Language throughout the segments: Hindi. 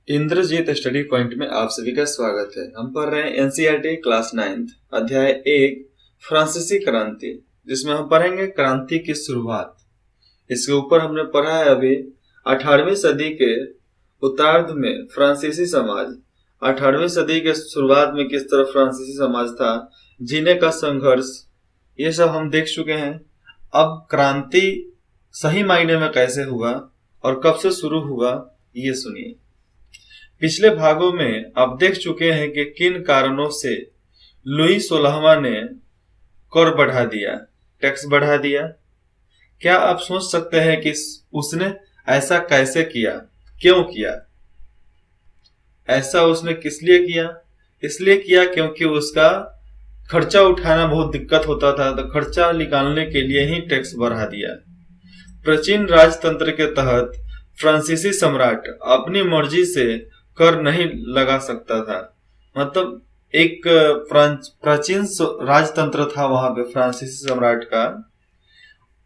इंद्रजीत स्टडी पॉइंट में आप सभी का स्वागत है। हम पढ़ रहे हैं एनसीईआरटी क्लास 9 अध्याय 1 फ्रांसीसी क्रांति, जिसमें हम पढ़ेंगे क्रांति की शुरुआत। इसके ऊपर हमने पढ़ा है अभी 18वीं सदी के उत्तरार्ध में फ्रांसीसी समाज, 18वीं सदी के शुरुआत में किस तरह फ्रांसीसी समाज था, जीने का संघर्ष, ये सब हम देख चुके हैं। अब क्रांति सही मायने में कैसे हुआ और कब से शुरू हुआ, ये सुनिए। पिछले भागों में आप देख चुके हैं कि किन कारणों से लुई 16वां ने कर बढ़ा दिया, टैक्स बढ़ा दिया। क्या आप सोच सकते हैं कि उसने ऐसा कैसे किया, क्यों किया? ऐसा उसने किस लिए किया? इसलिए किया क्योंकि उसका खर्चा उठाना बहुत दिक्कत होता था, तो खर्चा निकालने के लिए ही टैक्स बढ़ा दिया। प्राचीन राजतंत्र के तहत फ्रांसीसी सम्राट अपनी मर्जी से कर नहीं लगा सकता था। मतलब एक प्राचीन राजतंत्र था वहां पे फ्रांसीसी सम्राट का।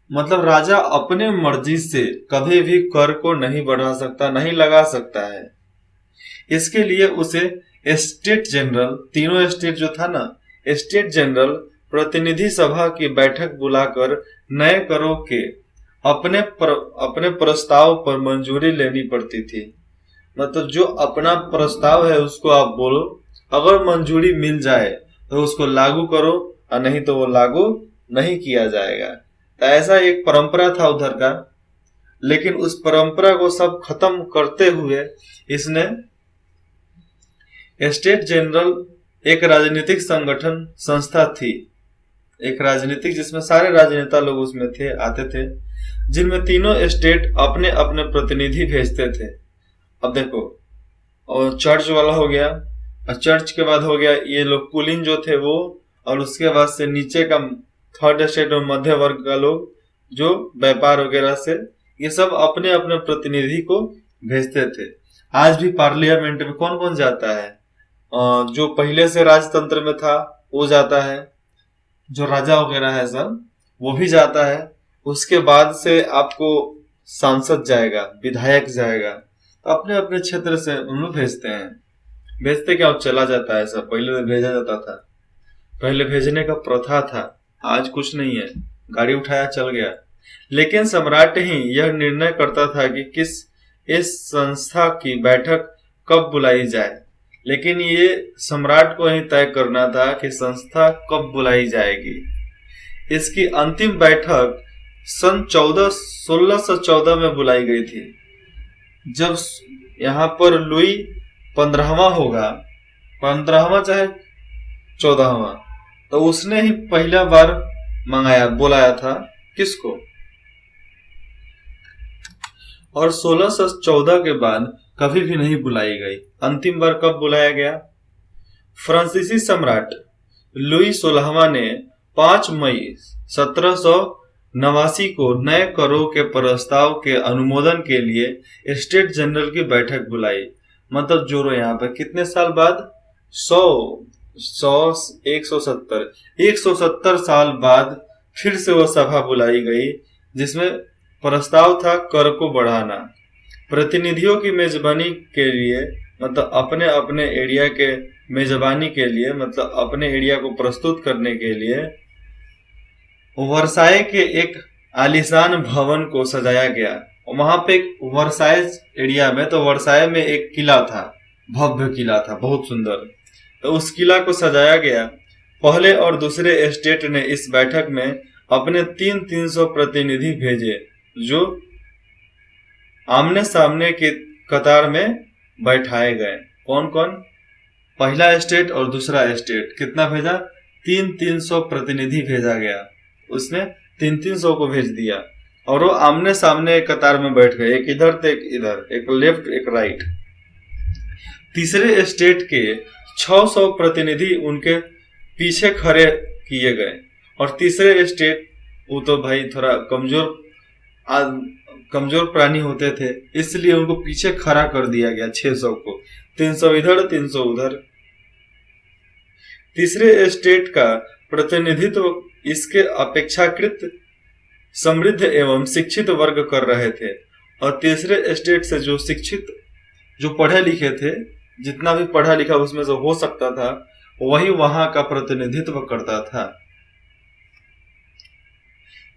मतलब राजा अपने मर्जी से कभी भी कर को नहीं बढ़ा सकता, नहीं लगा सकता है। इसके लिए उसे स्टेट जनरल, तीनों स्टेट जो था ना, स्टेट जनरल प्रतिनिधि सभा की बैठक बुलाकर नए करों के अपने प्रस्ताव पर मंजूरी लेनी पड़ती थी। मतलब जो अपना प्रस्ताव है उसको आप बोलो, अगर मंजूरी मिल जाए तो उसको लागू करो, और नहीं तो वो लागू नहीं किया जाएगा। तो ऐसा एक परंपरा था उधर का। लेकिन उस परंपरा को सब खत्म करते हुए इसने स्टेट जनरल, एक राजनीतिक संगठन संस्था थी, एक राजनीतिक, जिसमें सारे राजनेता लोग उसमें थे, आते थे, जिनमें तीनों स्टेट अपने अपने प्रतिनिधि भेजते थे। अब देखो, और चर्च वाला हो गया, और चर्च के बाद हो गया ये लोग कुलीन जो थे वो, और उसके बाद से नीचे का थर्ड स्टेट और मध्य वर्ग का लोग जो व्यापार वगैरह से, ये सब अपने अपने प्रतिनिधि को भेजते थे। आज भी पार्लियामेंट में कौन कौन जाता है? जो पहले से राजतंत्र में था वो जाता है, जो राजा वगैरह है सब वो भी जाता है। उसके बाद से आपको सांसद जाएगा, विधायक जाएगा, तो अपने अपने क्षेत्र से उन लोग भेजते हैं। भेजते क्या, चला जाता है सब। पहले तो भेजा जाता था, पहले भेजने का प्रथा था, आज कुछ नहीं है, गाड़ी उठाया चल गया। लेकिन सम्राट ही यह निर्णय करता था कि किस इस संस्था की बैठक कब बुलाई जाए। लेकिन ये सम्राट को ही तय करना था कि संस्था कब बुलाई जाएगी। इसकी अंतिम बैठक सन 1614 में बुलाई गई थी, जब यहाँ पर लुई 15वां होगा, 15वां चाहे 14वां, तो उसने ही पहला बार बुलाया था किसको। और 1614 के बाद कभी भी नहीं बुलाई गई। अंतिम बार कब बुलाया गया? फ्रांसीसी सम्राट लुई 16वां ने 5 मई 1789 को नए करों के प्रस्ताव के अनुमोदन के लिए स्टेट जनरल की बैठक बुलाई। मतलब जोड़ो यहाँ पे कितने साल बाद? 170 साल बाद फिर से वो सभा बुलाई गई, जिसमें प्रस्ताव था कर को बढ़ाना। प्रतिनिधियों की मेजबानी के लिए, मतलब अपने अपने एरिया के मेजबानी के लिए, मतलब अपने एरिया को प्रस्तुत करने के लिए वर्साय के एक आलीशान भवन को सजाया गया। वहां पे वर्साय एरिया में, तो वर्साय में एक किला था, भव्य किला था, बहुत सुंदर। तो उस किला को सजाया गया। पहले और दूसरे स्टेट ने इस बैठक में अपने 300 प्रतिनिधि भेजे, जो आमने सामने के कतार में बैठाए गए। कौन कौन? पहला स्टेट और दूसरा स्टेट कितना भेजा? 300 प्रतिनिधि भेजा गया। उसने 300 को भेज दिया, और वो आमने सामने कतार में बैठ गए, एक इधर तो एक इधर, एक लेफ्ट एक राइट। तीसरे स्टेट के 600 प्रतिनिधि उनके पीछे खड़े किए गए। और तीसरे स्टेट, वो तो भाई थोड़ा कमजोर प्राणी होते थे, इसलिए उनको पीछे खड़ा कर दिया गया 600 को, 300 इधर 300 उधर। तीसरे स्टेट का प्रतिनिधित्व इसके अपेक्षाकृत समृद्ध एवं शिक्षित वर्ग कर रहे थे, और तीसरे स्टेट से जो शिक्षित जो पढ़े लिखे थे, जितना भी पढ़ा लिखा उसमें से हो सकता था, वही वहां का प्रतिनिधित्व करता था।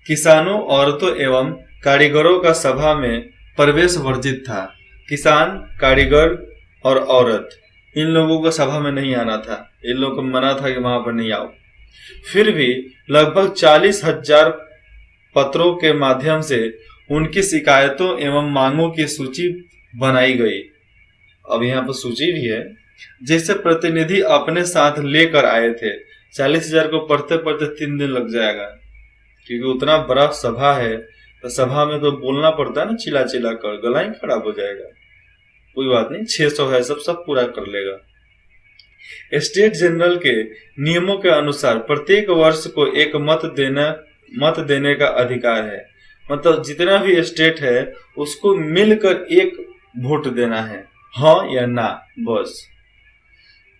किसानों, औरतों एवं कारीगरों का सभा में प्रवेश वर्जित था। किसान, कारीगर और औरत, इन लोगों को सभा में नहीं आना था। इन लोगों को मना था कि वहां पर नहीं आओ। फिर भी लगभग 40,000 पत्रों के माध्यम से उनकी शिकायतों एवं मांगों की सूची बनाई गई। अब यहाँ पर सूची भी है, जिसे प्रतिनिधि अपने साथ लेकर आए थे। 40,000 को पढ़ते पढ़ते 3 दिन लग जाएगा, क्योंकि उतना बड़ा सभा है, तो सभा में तो बोलना पड़ता है ना, चिल्ला चिल्ला कर, गला ही खराब हो जाएगा। कोई बात नहीं, 600 है, सब पूरा कर लेगा। स्टेट जनरल के नियमों के अनुसार प्रत्येक वर्ष को एक मत देने का अधिकार है। मतलब जितना भी स्टेट है उसको मिलकर एक वोट देना है, हाँ या ना, बस।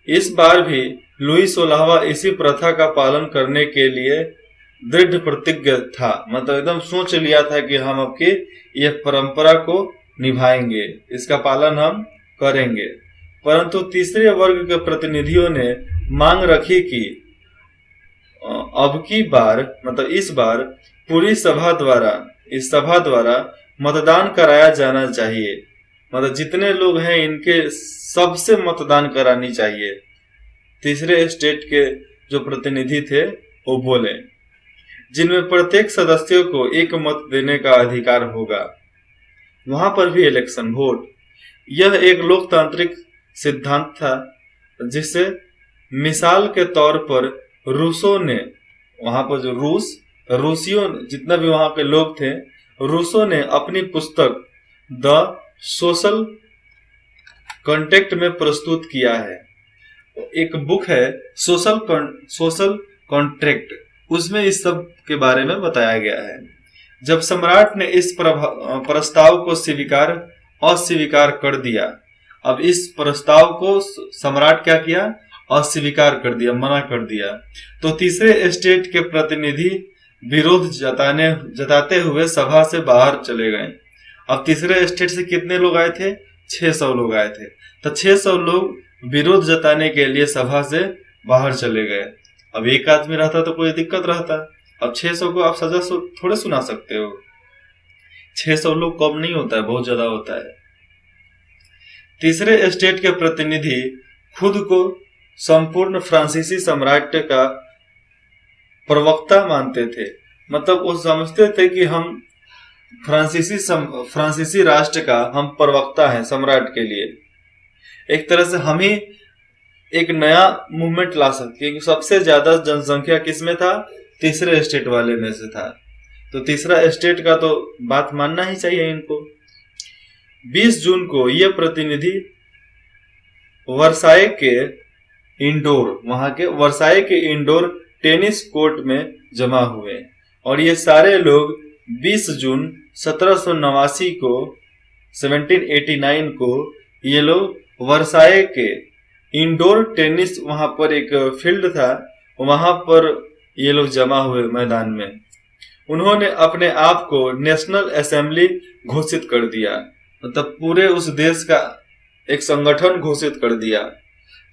इस बार भी लुई 16वां इसी प्रथा का पालन करने के लिए दृढ़ प्रतिज्ञ था। मतलब एकदम सोच लिया था कि हम आपकी ये परंपरा को निभाएंगे, इसका पालन हम करेंगे। परंतु तीसरे वर्ग के प्रतिनिधियों ने मांग रखी कि अब की बार, मतलब इस बार पूरी इस सभा द्वारा मतदान कराया जाना चाहिए। मतलब जितने लोग हैं इनके सबसे मतदान करानी चाहिए। तीसरे स्टेट के जो प्रतिनिधि थे वो बोले, जिनमें प्रत्येक सदस्यों को एक मत देने का अधिकार होगा। वहां पर भी इलेक्शन वोट, यह एक लोकतांत्रिक सिद्धांत था, जिसे मिसाल के तौर पर रूसों ने, वहां पर जो रूसियों, जितना भी वहां के लोग थे, रूसों ने अपनी पुस्तक द सोशल कॉन्ट्रैक्ट में प्रस्तुत किया है। एक बुक है सोशल कॉन्ट्रैक्ट, उसमें इस सब के बारे में बताया गया है। जब सम्राट ने इस प्रस्ताव को अस्वीकार कर दिया, अब इस प्रस्ताव को सम्राट क्या किया, अस्वीकार कर दिया, मना कर दिया, तो तीसरे स्टेट के प्रतिनिधि विरोध जताते हुए सभा से बाहर चले गए। अब तीसरे स्टेट से कितने लोग आए थे, 600 लोग आए थे, तो 600 लोग विरोध जताने के लिए सभा से बाहर चले गए। अब एक आदमी रहता तो कोई दिक्कत रहता, अब 600 को आप सजा थोड़े सुना सकते हो। 600 लोग कम नहीं होता है, बहुत ज्यादा होता है। तीसरे स्टेट के प्रतिनिधि खुद को संपूर्ण फ्रांसीसी साम्राज्य का प्रवक्ता मानते थे। मतलब वो समझते थे कि हम फ्रांसीसी राष्ट्र का हम प्रवक्ता हैं सम्राट के लिए। एक तरह से हम ही एक नया मूवमेंट ला सकते हैं, क्योंकि सबसे ज्यादा जनसंख्या किसमें था, तीसरे स्टेट वाले में से था। तो तीसरा स्टेट का तो बात मानना ही चाहिए इनको। 20 जून को ये प्रतिनिधि वर्साए के इंडोर टेनिस कोर्ट में जमा हुए, और ये सारे लोग 20 जून 1789 को ये लोग वर्साए के इंडोर टेनिस, वहां पर एक फील्ड था, वहां पर ये लोग जमा हुए मैदान में। उन्होंने अपने आप को नेशनल असेंबली घोषित कर दिया। मतलब पूरे उस देश का एक संगठन घोषित कर दिया।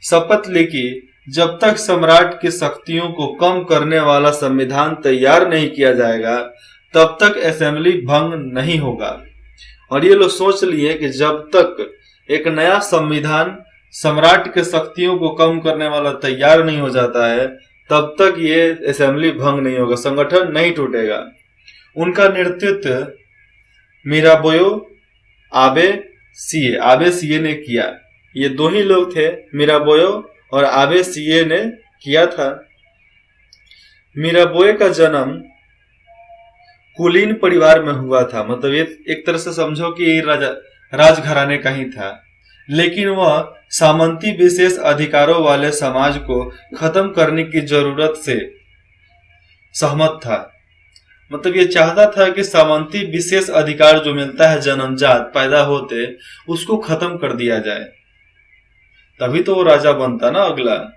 शपथ ली कि जब तक सम्राट की शक्तियों को कम करने वाला संविधान तैयार नहीं किया जाएगा, तब तक असेंबली भंग नहीं होगा। और ये लोग सोच लिए कि जब तक एक नया संविधान सम्राट के शक्तियों को कम करने वाला तैयार नहीं हो जाता है, तब तक ये असेंबली भंग नहीं होगा, संगठन नहीं टूटेगा। उनका नेतृत्व मिराबोयो आबे सीए ने किया। ये दो ही लोग थे, मिराबोयो और आबे सीए ने किया था। मिराबोये का जन्म कुलीन परिवार में हुआ था। मतलब ये एक तरह से समझो कि राजघराने का ही था, लेकिन वह सामंती विशेष अधिकारों वाले समाज को खत्म करने की जरूरत से सहमत था। मतलब ये चाहता था कि सामंती विशेष अधिकार जो मिलता है जन्मजात पैदा होते, उसको खत्म कर दिया जाए, तभी तो वो राजा बनता ना अगला।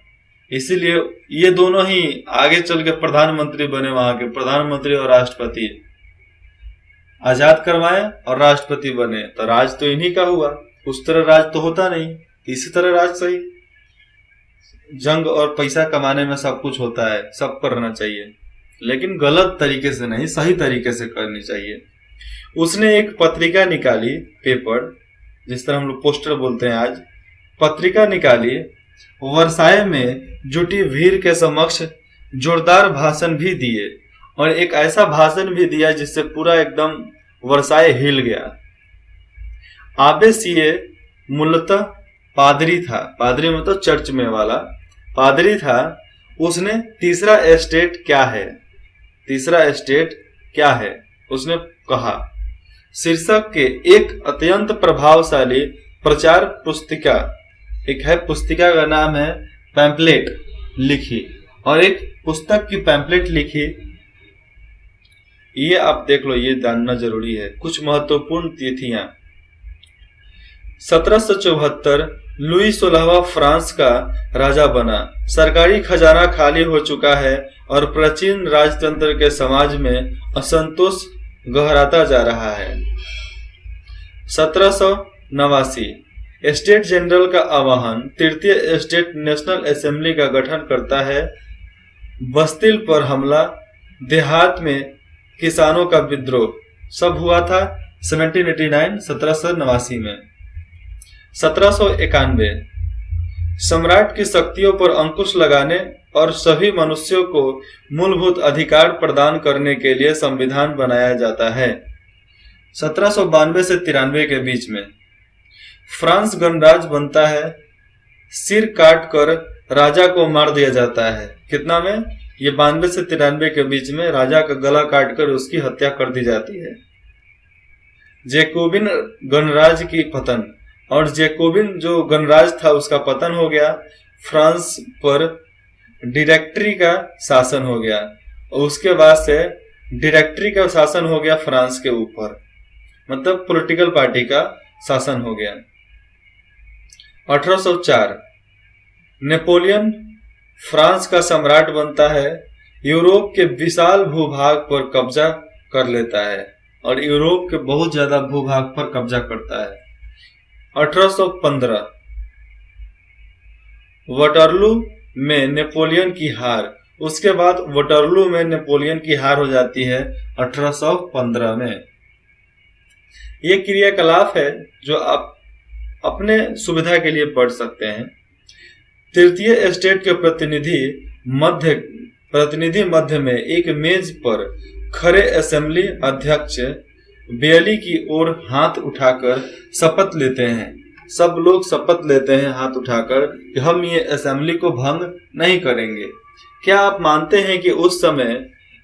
इसीलिए ये दोनों ही आगे चल के प्रधानमंत्री बने, वहां के प्रधानमंत्री और राष्ट्रपति आजाद करवाए और राष्ट्रपति बने, तो राज तो इन्हीं का हुआ। उस तरह राज तो होता नहीं, इसी तरह राज सही। जंग और पैसा कमाने में सब कुछ होता है, सब करना चाहिए, लेकिन गलत तरीके से नहीं, सही तरीके से करनी चाहिए। उसने एक पत्रिका निकाली, पेपर, जिस तरह हम लोग पोस्टर बोलते हैं आज, पत्रिका निकाली, वर्साय में जुटी भीड़ के समक्ष जोरदार भाषण भी दिए, और एक ऐसा भाषण भी दिया जिससे पूरा एकदम वर्साय हिल गया। आबे सीए मूलतः पादरी था, पादरी मतलब चर्च में वाला पादरी था। उसने तीसरा एस्टेट क्या है, तीसरा एस्टेट क्या है उसने कहा, शीर्षक के एक अत्यंत प्रभावशाली प्रचार पुस्तिका, एक है पुस्तिका का नाम है पैम्पलेट, लिखी, और एक पुस्तक की पैम्पलेट लिखी। ये आप देख लो, ये जानना जरूरी है। कुछ महत्वपूर्ण तिथियां: 1774 लुई 16वां फ्रांस का राजा बना। सरकारी खजाना खाली हो चुका है और प्राचीन राजतंत्र के समाज में असंतोष गहराता जा रहा है। 1789 स्टेट जनरल का आह्वान, तृतीय स्टेट नेशनल असेंबली का गठन करता है। बस्तिल पर हमला, देहात में किसानों का विद्रोह, सब हुआ था 1789 में। 1791 सम्राट की शक्तियों पर अंकुश लगाने और सभी मनुष्यों को मूलभूत अधिकार प्रदान करने के लिए संविधान बनाया जाता है। 1792 से 93 के बीच में फ्रांस गणराज्य बनता है। सिर काट कर राजा को मार दिया जाता है। कितना में? ये 92 से 93 के बीच में राजा का गला काटकर उसकी हत्या कर दी जाती है। जैकोबिन गणराज्य की पतन, और जैकोबिन जो गणराज्य था उसका पतन हो गया। फ्रांस पर डायरेक्टरी का शासन हो गया, और उसके बाद से डायरेक्टरी का शासन हो गया फ्रांस के ऊपर, मतलब पॉलिटिकल पार्टी का शासन हो गया। 1804 नेपोलियन फ्रांस का सम्राट बनता है। यूरोप के विशाल भूभाग पर कब्जा कर लेता है, और यूरोप के बहुत ज्यादा भूभाग पर कब्जा करता है। 1815 वाटरलू में नेपोलियन की हार, उसके बाद वाटरलू में नेपोलियन की हार हो जाती है 1815 में। ये क्रियाकलाप है जो आप अपने सुविधा के लिए पढ़ सकते हैं। तृतीय स्टेट के प्रतिनिधि मध्य में एक मेज पर खड़े असेंबली अध्यक्ष बेयली की ओर हाथ उठाकर शपथ लेते हैं। सब लोग शपथ लेते हैं हाथ उठाकर कि हम ये असेंबली को भंग नहीं करेंगे। क्या आप मानते हैं कि उस समय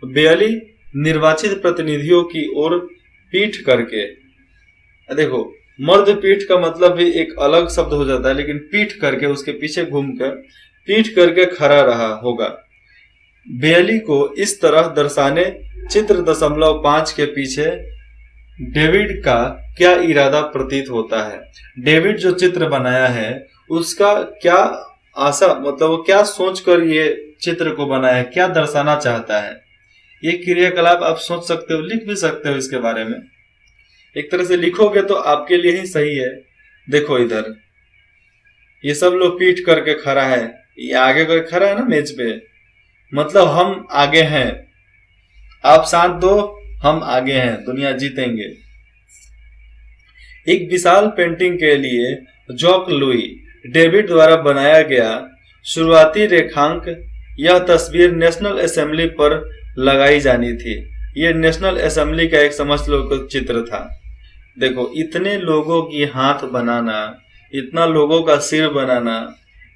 बेयली निर्वाचित प्रतिनिधियों की ओर पीठ करके, देखो मर्द पीठ का मतलब भी एक अलग शब्द हो जाता है, लेकिन पीठ करके, उसके पीछे घूमकर पीठ करके खड़ा रहा होगा। बेयली को इस तरह दर्शाने चित्र 5 के पीछे डेविड का क्या इरादा प्रतीत होता है। डेविड जो चित्र बनाया है उसका क्या आशा, मतलब वो क्या सोचकर ये चित्र को बनाया, क्या दर्शाना चाहता है। ये क्रियाकलाप आप सोच सकते हो, लिख भी सकते हो इसके बारे में। एक तरह से लिखोगे तो आपके लिए ही सही है। देखो इधर ये सब लोग पीठ करके खड़ा है, ये आगे करके खड़ा है ना मेज पे, मतलब हम आगे हैं, आप साथ दो, हम आगे हैं, दुनिया जीतेंगे। एक विशाल पेंटिंग के लिए जॉक लुई डेविड द्वारा बनाया गया शुरुआती रेखांक, यह तस्वीर नेशनल असेंबली पर लगाई जानी थी। यह नेशनल असेंबली का एक समझ लो चित्र था। देखो इतने लोगों की हाथ बनाना, इतना लोगों का सिर बनाना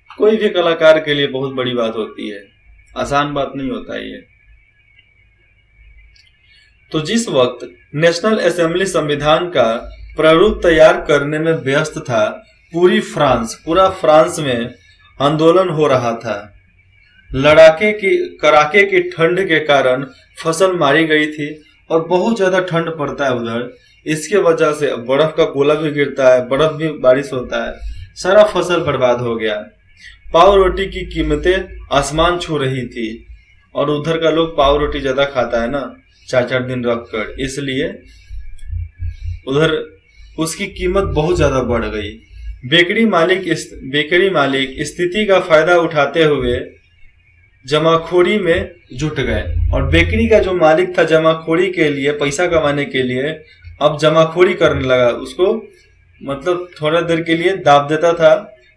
कोई भी कलाकार के लिए बहुत बड़ी बात होती है, आसान बात नहीं होता ये। तो जिस वक्त नेशनल असेंबली संविधान का प्रारूप तैयार करने में व्यस्त था, पूरा फ्रांस में आंदोलन हो रहा था। कड़ाके की ठंड के कारण फसल मारी गई थी, और बहुत ज्यादा ठंड पड़ता है उधर, इसके वजह से बर्फ का गोला भी गिरता है, बर्फ भी बारिश होता है, सारा फसल बर्बाद हो गया। पाव रोटी की कीमतें आसमान छू रही थी, और उधर का लोग पाव रोटी ज्यादा खाता है ना 4-4 दिन रख कर, इसलिए उधर उसकी कीमत बहुत ज्यादा बढ़ गई। बेकरी मालिक स्थिति का फायदा उठाते हुए जमाखोरी में जुट गए। और बेकरी का जो मालिक था जमाखोरी के लिए, पैसा कमाने के लिए अब जमाखोरी करने लगा। उसको मतलब थोड़ा देर के लिए दाब देता था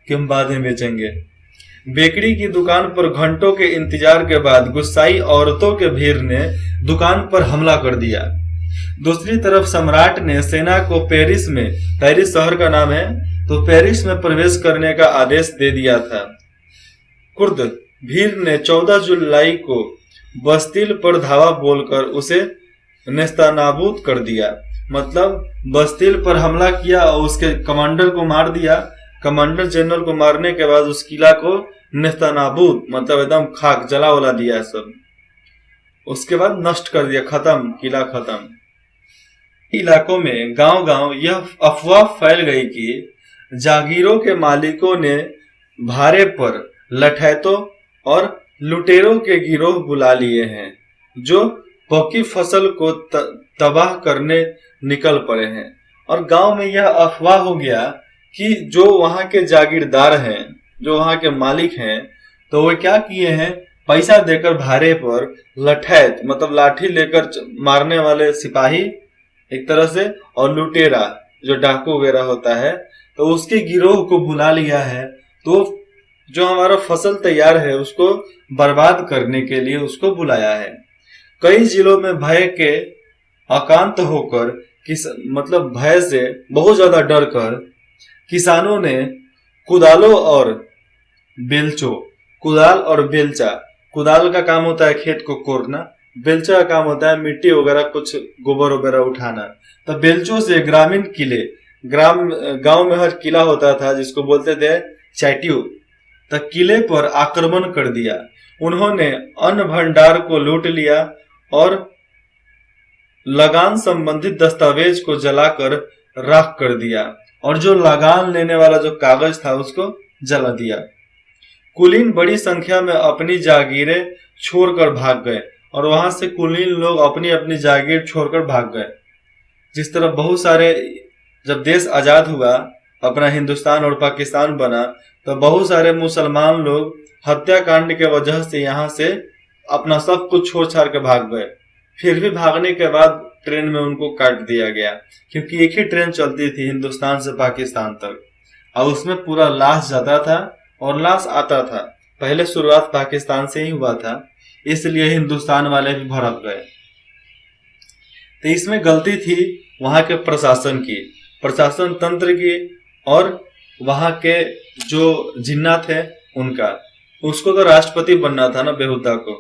कि हम बाद में बेचेंगे। बेकरी की दुकान पर घंटों के इंतजार के बाद गुस्साई औरतों के भीड़ ने दुकान पर हमला कर दिया। दूसरी तरफ सम्राट ने सेना को पेरिस शहर का नाम है, तो पेरिस में प्रवेश करने का आदेश दे दिया था। कुर्द भीड़ ने 14 जुलाई को बस्तिल पर धावा बोलकर उसे नेस्तनाबूद कर दिया। मतलब बस्तिल पर हमला किया और उसके कमांडर को मार दिया। कमांडर जनरल को मारने के बाद उस किला को नेस्तनाबूद मतलब एकदम खाक जला वला दिया सब। उसके बाद नष्ट कर दिया, खत्म, किला खत्म। इलाकों में गांव गांव यह अफवाह फैल गई कि जागीरों के मालिकों ने भारे पर लठैतों और लुटेरों के गिरोह बुला लिए हैं जो पकी फसल को तबाह करने निकल पड़े हैं। और गांव में यह अफवाह हो गया कि जो वहां के जागीरदार हैं, जो वहां के मालिक हैं, तो वो क्या किए हैं, पैसा देकर भारे पर लठैत मतलब लाठी लेकर मारने वाले सिपाही एक तरह से, और लुटेरा जो डाकू वगैरह होता है, तो उसके गिरोह को बुला लिया है। तो जो हमारा फसल तैयार है उसको बर्बाद करने के लिए उसको बुलाया है। कई जिलों में भय के आक्रांत होकर मतलब भय से बहुत ज्यादा डर कर किसानों ने कुदाल और बेलचा, कुदाल का काम होता है खेत को कोड़ना, बेलचा का काम होता है मिट्टी वगैरह कुछ गोबर वगैरह उठाना। तो बेलचों से गांव में हर किला होता था जिसको बोलते थे चैट्यू, तो किले पर आक्रमण कर दिया। उन्होंने अन्न भंडार को लूट लिया और लगान संबंधित दस्तावेज को जलाकर राख कर दिया, और जो लगान लेने वाला जो कागज था उसको जला दिया। कुलीन बड़ी संख्या में अपनी जागीरें छोड़कर भाग गए, और वहां से कुलीन लोग अपनी अपनी जागीर छोड़कर भाग गए। जिस तरह बहुत सारे, जब देश आजाद हुआ अपना हिंदुस्तान और पाकिस्तान बना, तो बहुत सारे मुसलमान लोग हत्याकांड के वजह से यहाँ से अपना सब कुछ छोड़ छाड़ के भाग गए। फिर भी भागने के बाद ट्रेन में उनको काट दिया गया, क्योंकि एक ही ट्रेन चलती थी हिंदुस्तान से पाकिस्तान तक, और उसमें पूरा लाश जाता था और लाश आता था। पहले शुरुआत पाकिस्तान से ही हुआ था, इसलिए हिंदुस्तान वाले भी भड़क गए। तो इसमें गलती थी वहां के प्रशासन की, प्रशासन तंत्र की, और वहां के जो जिन्ना थे उनका। उसको तो राष्ट्रपति बनना था ना, बेहुदा को।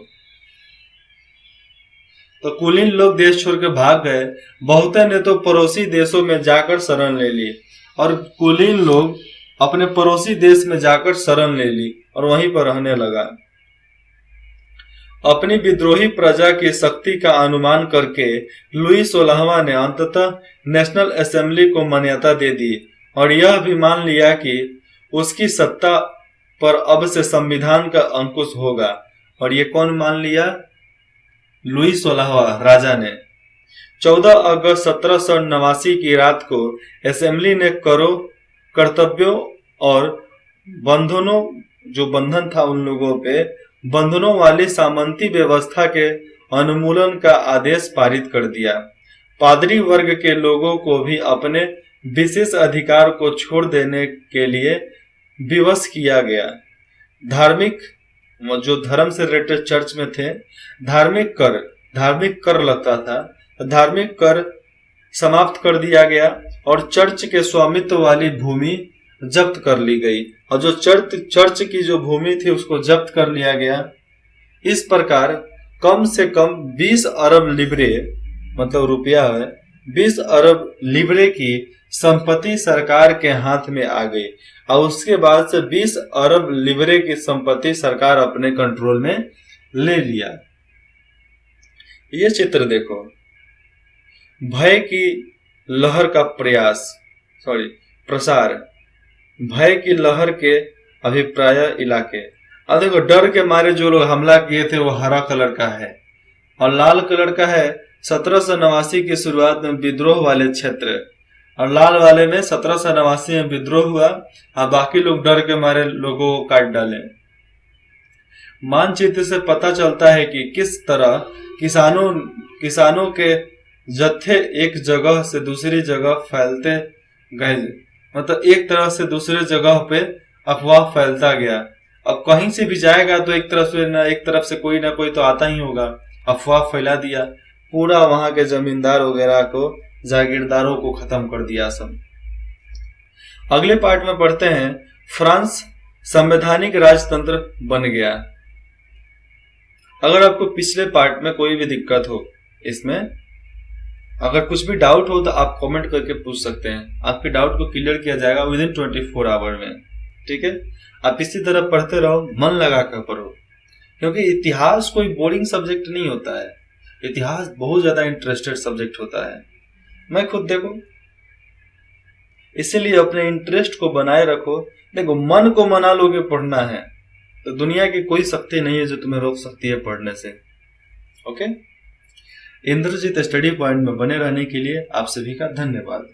तो कुलीन लोग देश छोड़ के भाग गए। बहुते ने तो पड़ोसी देशों में जाकर शरण ले ली, और कुलीन लोग अपने पड़ोसी देश में जाकर शरण ले ली और वहीं पर रहने लगा। अपनी विद्रोही प्रजा की शक्ति का अनुमान करके लुई 16वां ने अंततः नेशनल असेंबली को मान्यता दे दी, और यह भी मान लिया कि उसकी सत्ता पर अब से संविधान का अंकुश होगा। और ये कौन मान लिया? लुई 16वां राजा ने। 14 अगस्त 1789 की रात को असेंबली ने करों, कर्तव्यों और बंधनों, जो बंधन था उन लोगों पे, बंधनों वाली सामंती व्यवस्था के अनुमूलन का आदेश पारित कर दिया। पादरी वर्ग के लोगों को भी अपने विशेष अधिकार को छोड़ देने के लिए विवश किया गया। धार्मिक, जो धर्म से रिलेटेड चर्च में थे, धार्मिक कर लगता था, धार्मिक कर समाप्त कर दिया गया, और चर्च के स्वामित्व वाली भूमि जब्त कर ली गई, और जो चर्च की जो भूमि थी उसको जब्त कर लिया गया। इस प्रकार कम से कम 20 अरब लिब्रे, मतलब रुपया है, 20 अरब लिब्रे की संपत्ति सरकार के हाथ में आ गई, और उसके बाद से 20 अरब लिब्रे की संपत्ति सरकार अपने कंट्रोल में ले लिया। ये चित्र देखो, भय की लहर का प्रसार, भय की लहर के अभिप्राय इलाके। अब देखो, डर के मारे जो लोग हमला किए थे वो हरा कलर का है, और लाल कलर का है 1789 की शुरुआत में विद्रोह वाले क्षेत्र। और लाल वाले में 1789 में विद्रोह हुआ और बाकी लोग डर के मारे लोगों को काट डाले। मानचित्र से पता चलता है कि किस तरह किसानों के जत्थे एक जगह से दूसरी जगह फैलते गए, मतलब एक तरह से दूसरे जगह पे अफवाह फैलता गया। अब कहीं से भी जाएगा तो एक तरफ से कोई ना कोई तो आता ही होगा, अफवाह फैला दिया, पूरा वहां के जमींदार वगैरह को, जागीरदारों को खत्म कर दिया सब। अगले पार्ट में पढ़ते हैं, फ्रांस संवैधानिक राजतंत्र बन गया। अगर आपको पिछले पार्ट में कोई भी दिक्कत हो, इसमें अगर कुछ भी डाउट हो तो आप कमेंट करके पूछ सकते हैं, आपके डाउट को क्लियर किया जाएगा विदिन 24 आवर में। ठीक है, आप इसी तरह पढ़ते रहो, मन लगा कर पढ़ो, क्योंकि इतिहास कोई बोरिंग सब्जेक्ट नहीं होता है, इतिहास बहुत ज्यादा इंटरेस्टेड सब्जेक्ट होता है। मैं खुद देखो, इसीलिए अपने इंटरेस्ट को बनाए रखो। देखो, मन को मना लोगे पढ़ना है तो दुनिया की कोई शक्ति नहीं है जो तुम्हें रोक सकती है पढ़ने से। ओके, इंद्रजीत स्टडी पॉइंट में बने रहने के लिए आप सभी का धन्यवाद।